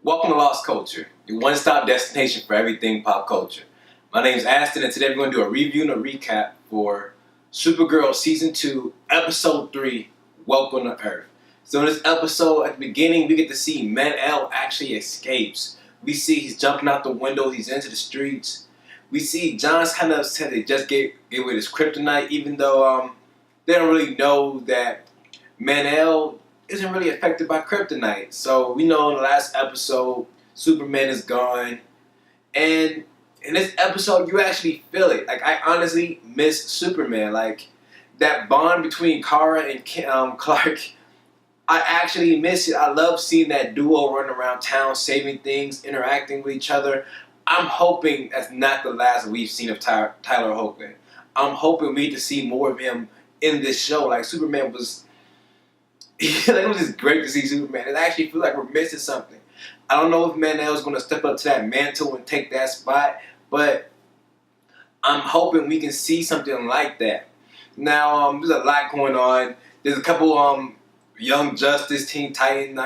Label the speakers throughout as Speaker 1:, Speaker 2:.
Speaker 1: Welcome to Lost Culture, your one-stop destination for everything pop culture. My name is Aston, and today we're going to do a review and a recap for Supergirl Season 2, Episode 3, Welcome to Earth. So in this episode, at the beginning, we get to see Man-El actually escapes. We see he's jumping out the window, he's into the streets. We see John's kind of upset they just gave away his kryptonite, even though they don't really know that Man-El isn't really affected by kryptonite. So we know in the last episode, Superman is gone. And in this episode, you actually feel it. Like, I honestly miss Superman. Like, that bond between Kara and Clark, I actually miss it. I love seeing that duo run around town, saving things, interacting with each other. I'm hoping that's not the last we've seen of Tyler Hoechlin. I'm hoping we get to see more of him in this show. Like, Superman was... it was just great to see Superman. It actually feels like we're missing something. I don't know if Man-El is going to step up to that mantle and take that spot, but I'm hoping we can see something like that. Now, there's a lot going on. There's a couple Young Justice, Teen Titan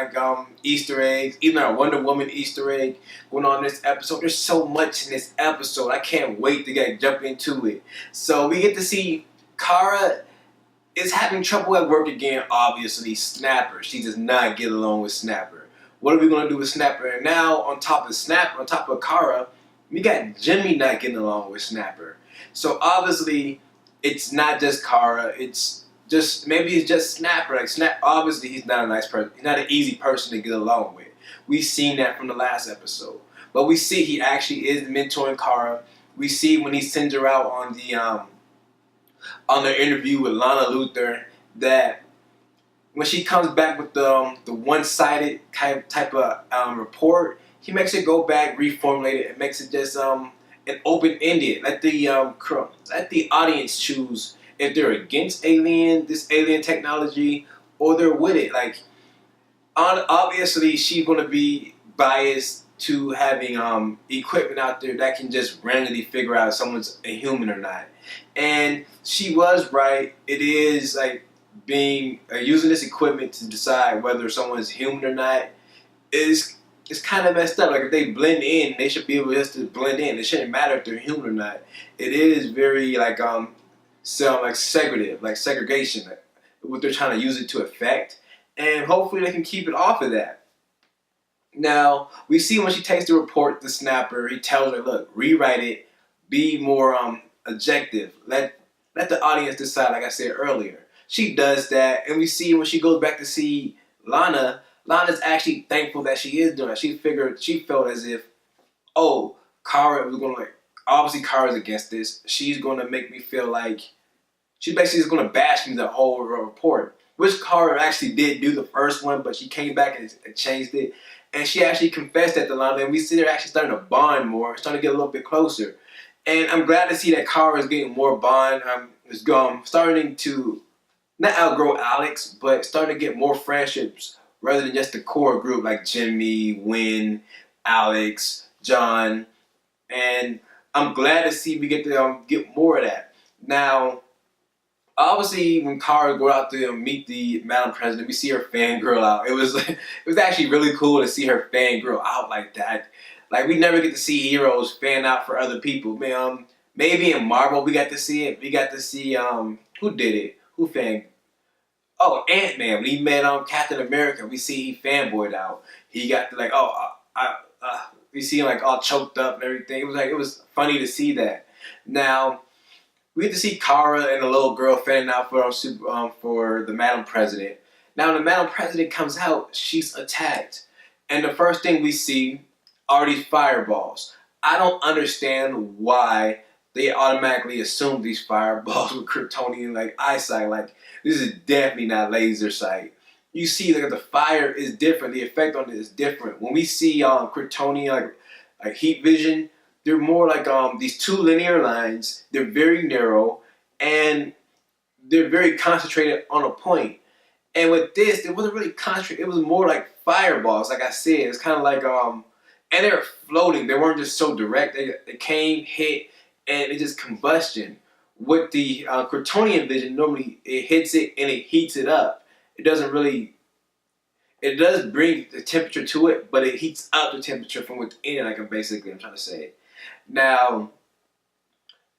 Speaker 1: Easter eggs, even a Wonder Woman Easter egg going on in this episode. There's so much in this episode. I can't wait to jump into it. So we get to see Kara is having trouble at work again, obviously. Snapper. She does not get along with Snapper. What are we going to do with Snapper? And now, on top of Snapper, on top of Kara, we got Jimmy not getting along with Snapper. So obviously, it's not just Kara. It's just, maybe it's just Snapper. Like, obviously, he's not a nice person. He's not an easy person to get along with. We've seen that from the last episode. But we see he actually is mentoring Kara. We see when he sends her out on their interview with Lana Luthor, that when she comes back with the one-sided type of report, he makes it go back, reformulate it, and makes it just an open-ended. Let the audience choose if they're against this alien technology, or they're with it. Like, obviously, she's going to be biased to having equipment out there that can just randomly figure out if someone's a human or not. And she was right. It is like being using this equipment to decide whether someone's human or not is kind of messed up. Like, if they blend in, they should be able just to blend in. It shouldn't matter if they're human or not. It is very like segregative, like segregation, like what they're trying to use it to affect. And hopefully they can keep it off of that. Now, we see when she takes the report to Snapper, he tells her, look, rewrite it, be more objective. Let the audience decide, like I said earlier. She does that, and we see when she goes back to see Lana's actually thankful that she is doing it. She felt as if, oh, Kara was going to, like, obviously Kara's against this. She's going to make me feel like, she basically is going to bash me the whole report. Which Kara actually did do the first one, but she came back and changed it. And she actually confessed that to Lana, and we see her actually starting to bond more, starting to get a little bit closer. And I'm glad to see that Kara is getting more bond. Is starting to not outgrow Alex, but starting to get more friendships rather than just the core group like Jimmy, Wynn, Alex, John. And I'm glad to see we get to get more of that. Now, obviously, when Kara go out to meet the Madam President, we see her fangirl out. It was actually really cool to see her fangirl out like that. Like, we never get to see heroes fan out for other people. Man, maybe in Marvel we got to see it. We got to see who did it? Who fanged? Oh, Ant-Man. When he met Captain America, we see he fanboyed out. He got to, like, we see him like all choked up and everything. It was funny to see that. Now, we get to see Kara and the little girl fanning out for the Madam President. Now, when the Madam President comes out, she's attacked. And the first thing we see are these fireballs. I don't understand why they automatically assume these fireballs with Kryptonian like eyesight. Like, this is definitely not laser sight. You see, like, the fire is different. The effect on it is different. When we see Kryptonian like heat vision, they're more like these two linear lines. They're very narrow, and they're very concentrated on a point. And with this, it wasn't really concentrated. It was more like fireballs, like I said. It's kind of like and they were floating. They weren't just so direct. They came, hit, and it just combustion. With the Kryptonian vision, normally it hits it and it heats it up. It doesn't really it does bring the temperature to it, but it heats up the temperature from within. I'm trying to say. Now,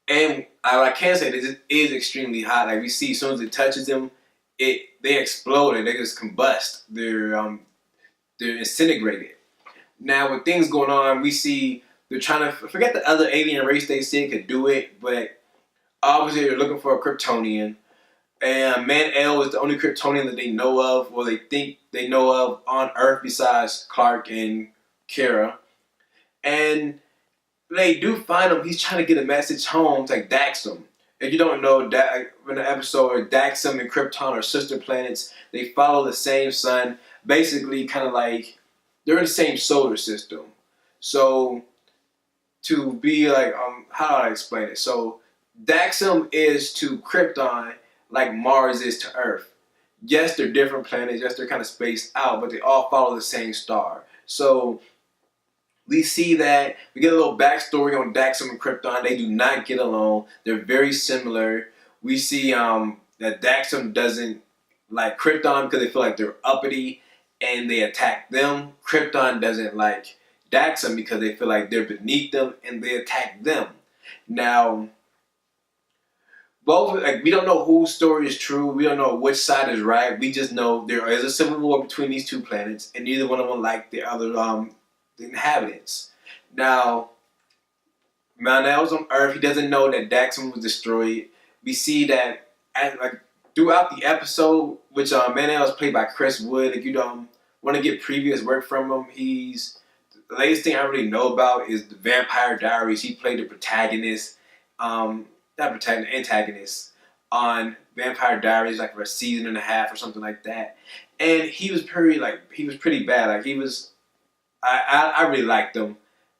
Speaker 1: and I can say this, it is extremely hot. Like we see, as soon as it touches them, they explode and they just combust. They're disintegrated. Now, with things going on, we see they're trying to forget the other alien race they said could do it, but obviously they're looking for a Kryptonian. And Man-El is the only Kryptonian that they know of, or they think they know of on Earth besides Clark and Kara. And they do find him. He's trying to get a message home to like Daxam. If you don't know, in the episode where Daxam and Krypton are sister planets, they follow the same sun. Basically, kind of like they're in the same solar system. So to be like, how do I explain it? So Daxam is to Krypton like Mars is to Earth. Yes, they're different planets. Yes, they're kind of spaced out, but they all follow the same star. So we see that we get a little backstory on Daxam and Krypton. They do not get along. They're very similar. We see that Daxam doesn't like Krypton because they feel like they're uppity and they attack them. Krypton doesn't like Daxam because they feel like they're beneath them and they attack them. Now, both we don't know whose story is true. We don't know which side is right. We just know there is a civil war between these two planets, and neither one of them like the other the inhabitants. Now, Man-El's on Earth. He doesn't know that Daxam was destroyed. We see that throughout the episode, which Man-El is played by Chris Wood. If you don't want to get previous work from him, the latest thing I really know about is the Vampire Diaries. He played the protagonist. Antagonist on Vampire Diaries, like for a season and a half or something like that. And he was pretty bad. Like I really liked him.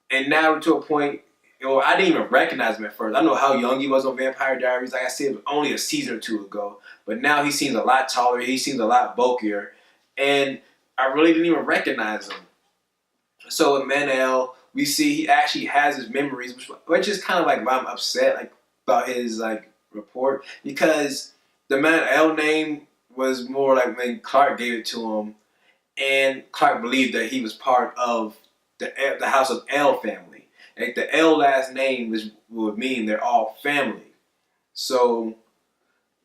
Speaker 1: And now to a point, I didn't even recognize him at first. I don't know how young he was on Vampire Diaries. Like I said, only a season or two ago. But now he seems a lot taller. He seems a lot bulkier. And I really didn't even recognize him. So with Man-El, we see he actually has his memories, which is kind of like why I'm upset about his report, because the Man-El name was more like when Clark gave it to him, and Clark believed that he was part of the House of El family. Like the El last name would mean they're all family. So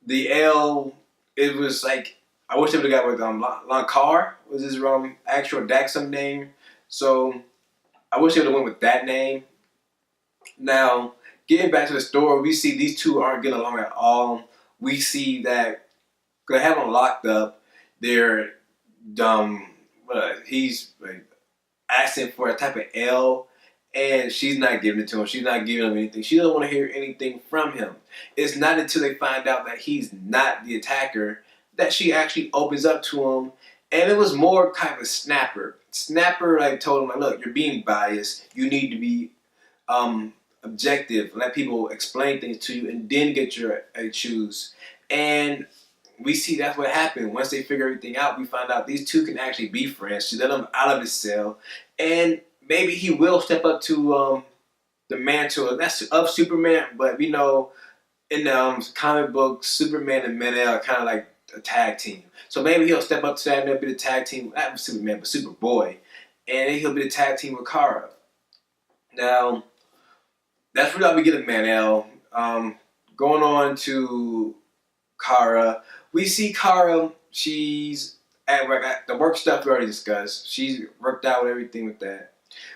Speaker 1: the El, it was like I wish they would have got with Lankar was his actual Daxam name. So I wish they would have went with that name. Now, getting back to the story, we see these two aren't getting along at all. We see that they have them locked up. They're he's asking for a type of L, and she's not giving it to him. She's not giving him anything. She doesn't want to hear anything from him. It's not until they find out that he's not the attacker that she actually opens up to him. And it was more kind of Snapper. Snapper told him, look, you're being biased. You need to be objective. Let people explain things to you and then get your choose. And we see that's what happened. Once they figure everything out, we find out these two can actually be friends. She let him out of his cell. And maybe he will step up to the mantle of Superman. But we know in the comic book, Superman and Man-El are kind of like a tag team. So maybe he'll step up to that and they'll be the tag team, not Superman, but Superboy. And then he'll be the tag team with Kara. Now, that's really how we get at Man-El. Going on to Kara. We see Kara, she's at work. The work stuff we already discussed. She's worked out with everything with that.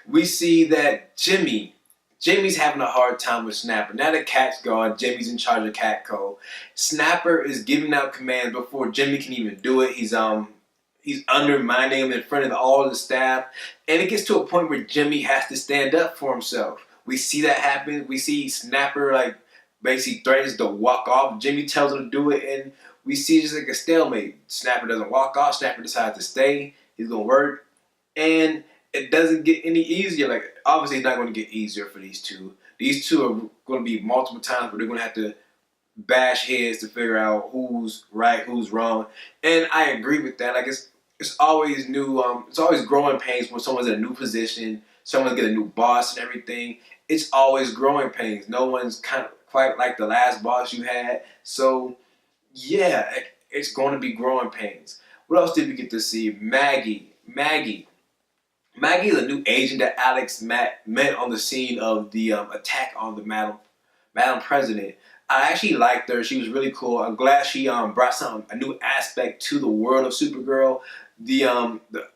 Speaker 1: We see that Jimmy's having a hard time with Snapper. Now the cat's gone, Jimmy's in charge of Catco. Snapper is giving out commands before Jimmy can even do it. He's undermining him in front of all the staff. And it gets to a point where Jimmy has to stand up for himself. We see that happen. We see Snapper basically threatens to walk off. Jimmy tells him to do it, and we see just like a stalemate. Snapper doesn't walk off. Snapper decides to stay. He's gonna work. And it doesn't get any easier. Obviously it's not going to get easier for these two. These two are going to be multiple times where they're going to have to bash heads to figure out who's right, who's wrong. And I agree with that. It's always new. It's always growing pains when someone's in a new position, someone's get a new boss and everything. It's always growing pains. No one's kind of quite like the last boss you had. So yeah, it's going to be growing pains. What else did we get to see? Maggie is a new agent that Alex met on the scene of the attack on the Madam President. I actually liked her. She was really cool. I'm glad she brought a new aspect to the world of Supergirl. The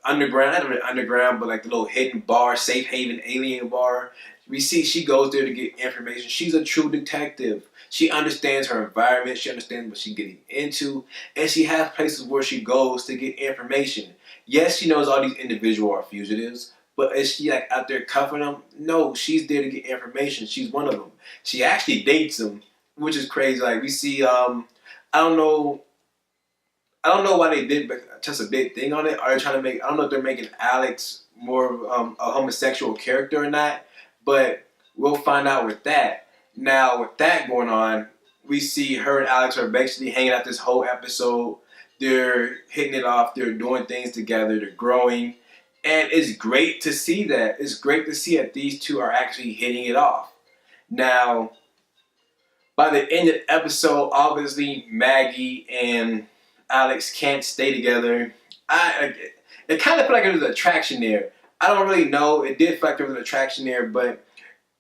Speaker 1: underground, not really underground, but like the little hidden bar, safe haven alien bar. We see she goes there to get information. She's a true detective. She understands her environment. She understands what she's getting into, and she has places where she goes to get information. Yes, she knows all these individuals are fugitives, but is she like out there cuffing them? No, she's there to get information. She's one of them. She actually dates them, which is crazy. Like we see, I don't know why they did just a big thing on it. Are they trying to make? I don't know if they're making Alex more a homosexual character or not, but we'll find out with that. Now, with that going on, we see her and Alex are basically hanging out this whole episode. They're hitting it off. They're doing things together. They're growing. And it's great to see that. It's great to see that these two are actually hitting it off. Now, by the end of the episode, obviously Maggie and Alex can't stay together. It kind of felt like there was an attraction there. I don't really know. It did feel like there was an attraction there, but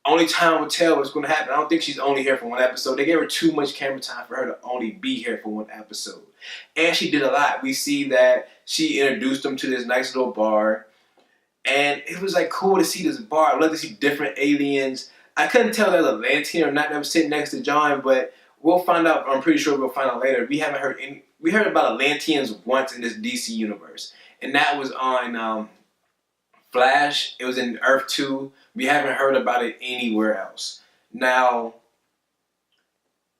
Speaker 1: only time will tell what's going to happen. I don't think she's only here for one episode. They gave her too much camera time for her to only be here for one episode. And she did a lot. We see that she introduced them to this nice little bar. And it was like cool to see this bar. I love to see different aliens. I couldn't tell that was a Atlantean or not that was sitting next to John, but we'll find out. I'm pretty sure we'll find out later. We heard about Atlanteans once in this DC universe. And that was on Flash. It was in Earth 2. We haven't heard about it anywhere else. Now,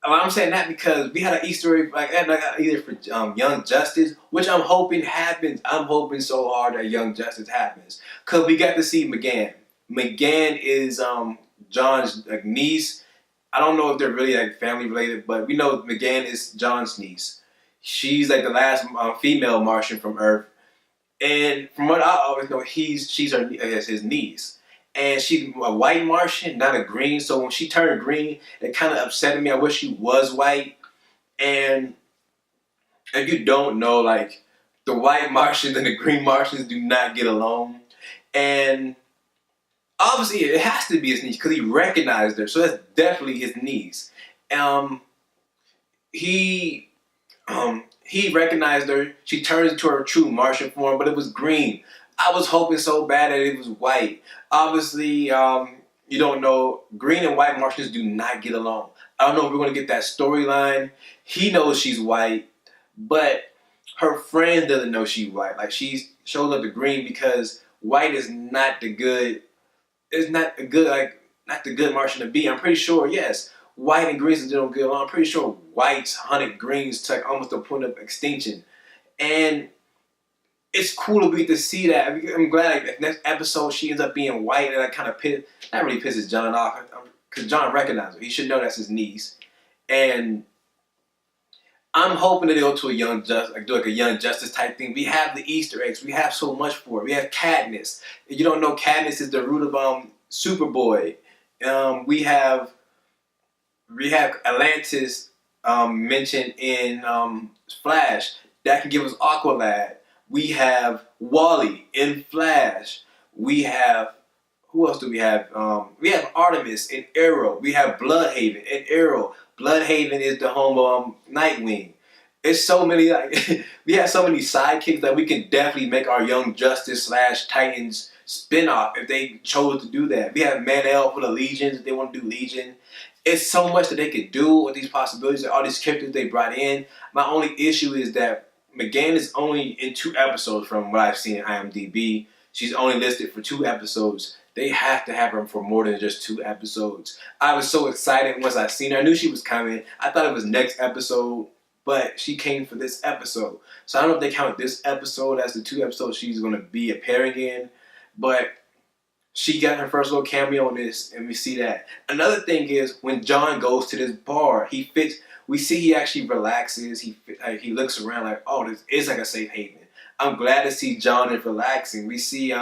Speaker 1: I'm saying that because we had an Easter egg like that either for Young Justice, which I'm hoping happens. I'm hoping so hard that Young Justice happens. Because we got to see McGann. McGann is John's niece. I don't know if they're really like family related, but we know McGann is John's niece. She's like the last female Martian from Earth. And from what I always know, she's his niece. And she's a white Martian, not a green. So when she turned green, it kind of upset me. I wish she was white. And if you don't know, like, the white Martians and the green Martians do not get along. And obviously, it has to be his niece because he recognized her. So that's definitely his niece. He recognized her. She turns into her true Martian form, but it was green. I was hoping so bad that it was white. Obviously, you don't know. Green and white Martians do not get along. I don't know if we're going to get that storyline. He knows she's white, but her friend doesn't know she's white. Like, she shows up to green because white is not the good. It's not the good Martian to be. I'm pretty sure, yes, white and greens don't get along. I'm pretty sure whites hunted greens to like almost the point of extinction. And it's cool to get to see that. I'm glad like, next episode she ends up being white, and that kind of that really pisses John off because John recognizes her. He should know that's his niece. And I'm hoping that they go to a Young Justice type thing. We have the Easter eggs. We have so much for it. We have Katniss. If you don't know, Katniss is the root of Superboy. We have Atlantis mentioned in Flash. That can give us Aqualad. We have Wally in Flash. We have, who else do we have? We have Artemis in Arrow. We have Bloodhaven in Arrow. Bloodhaven is the home of Nightwing. It's so many, like, we have so many sidekicks that we can definitely make our Young Justice / Titans spinoff if they chose to do that. We have Man-El for the Legions if they want to do Legion. It's so much that they could do with these possibilities and all these characters they brought in. My only issue is that McGann is only in 2 episodes from what I've seen in IMDb. She's only listed for 2 episodes. They have to have her for more than just 2 episodes. I was so excited once I seen her. I knew she was coming. I thought it was next episode, but she came for this episode. So I don't know if they count this episode as the 2 episodes she's going to be appearing in, but she got her first little cameo in this, and we see that. Another thing is when John goes to this bar, we see he actually relaxes. He looks around like, oh, this is like a safe haven. I'm glad to see John is relaxing. We see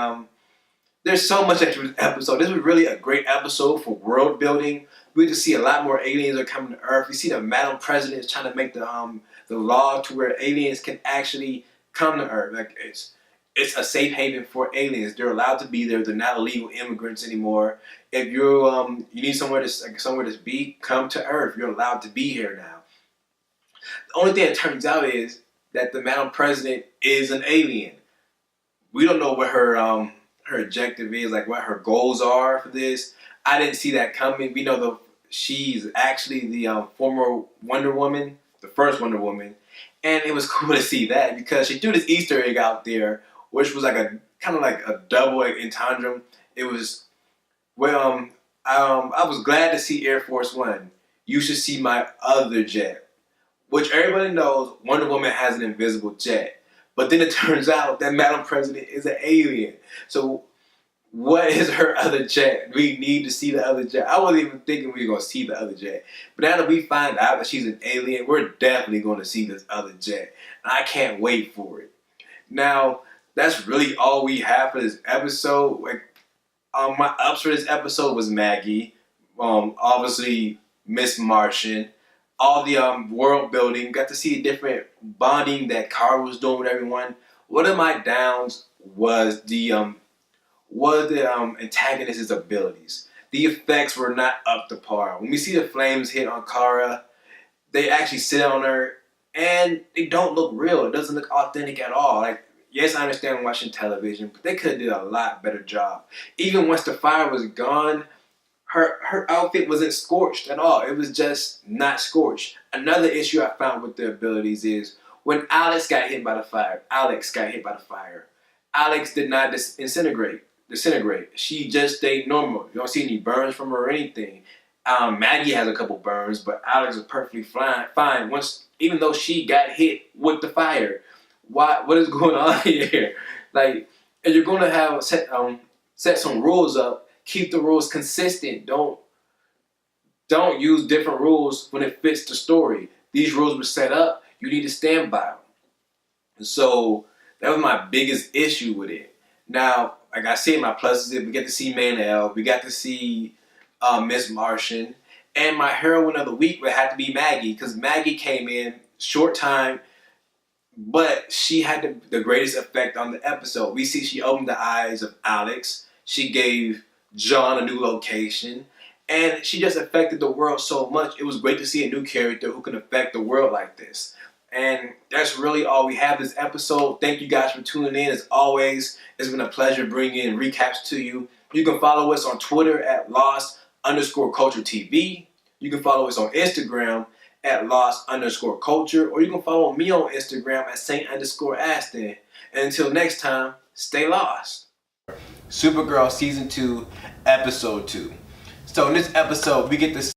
Speaker 1: there's so much extra this episode. This was really a great episode for world building. We get to see a lot more aliens are coming to Earth. We see the Madam President is trying to make the law to where aliens can actually come to Earth. Like it's a safe haven for aliens. They're allowed to be there. They're not illegal immigrants anymore. If you need somewhere to be, come to Earth. You're allowed to be here now. The only thing that turns out is that the Madam President is an alien. We don't know what her objective is, like what her goals are for this. I didn't see that coming. We know she's actually the former Wonder Woman, the first Wonder Woman, and it was cool to see that because she threw this Easter egg out there, which was like a kind of like a double entendre. It was I was glad to see Air Force One. You should see my other jet, which everybody knows Wonder Woman has an invisible jet. But then it turns out that Madam President is an alien. So what is her other jet? We need to see the other jet. I wasn't even thinking we were going to see the other jet. But now that we find out that she's an alien, we're definitely going to see this other jet. And I can't wait for it. Now, that's really all we have for this episode. My ups for this episode was Maggie. Obviously, Miss Martian. All the world building, got to see different bonding that Kara was doing with everyone. One of my downs was the antagonist's abilities. The effects were not up to par. When we see the flames hit on Kara, they actually sit on her, and they don't look real. It doesn't look authentic at all. Like, yes, I understand watching television, but they could have did a lot better job. Even once the fire was gone, her outfit wasn't scorched at all. It was just not scorched. Another issue I found with the abilities is when Alex got hit by the fire, Alex did not disintegrate. She just stayed normal. You don't see any burns from her or anything. Maggie has a couple burns, but Alex was perfectly fine. Even though she got hit with the fire. What is going on here? Like, if you're gonna have set some rules up, keep the rules consistent. Don't use different rules when it fits the story. These rules were set up. You need to stand by them. And so that was my biggest issue with it. Now, like I said, my pluses is we get to see Manel. We got to see Miss Martian. And my heroine of the week would have to be Maggie, because Maggie came in short time, but she had the greatest effect on the episode. We see she opened the eyes of Alex. She gave John a new location, and she just affected the world so much. It was great to see a new character who can affect the world like this. And that's really all we have this episode. Thank you guys for tuning in. As always, it's been a pleasure bringing recaps to you. You can follow us on Twitter at Lost_Culture TV. You can follow us on Instagram at Lost_Culture, or you can follow me on Instagram at Saint_Aston. And until next time, stay lost. Supergirl Season 2, Episode 2. So in this episode, we get to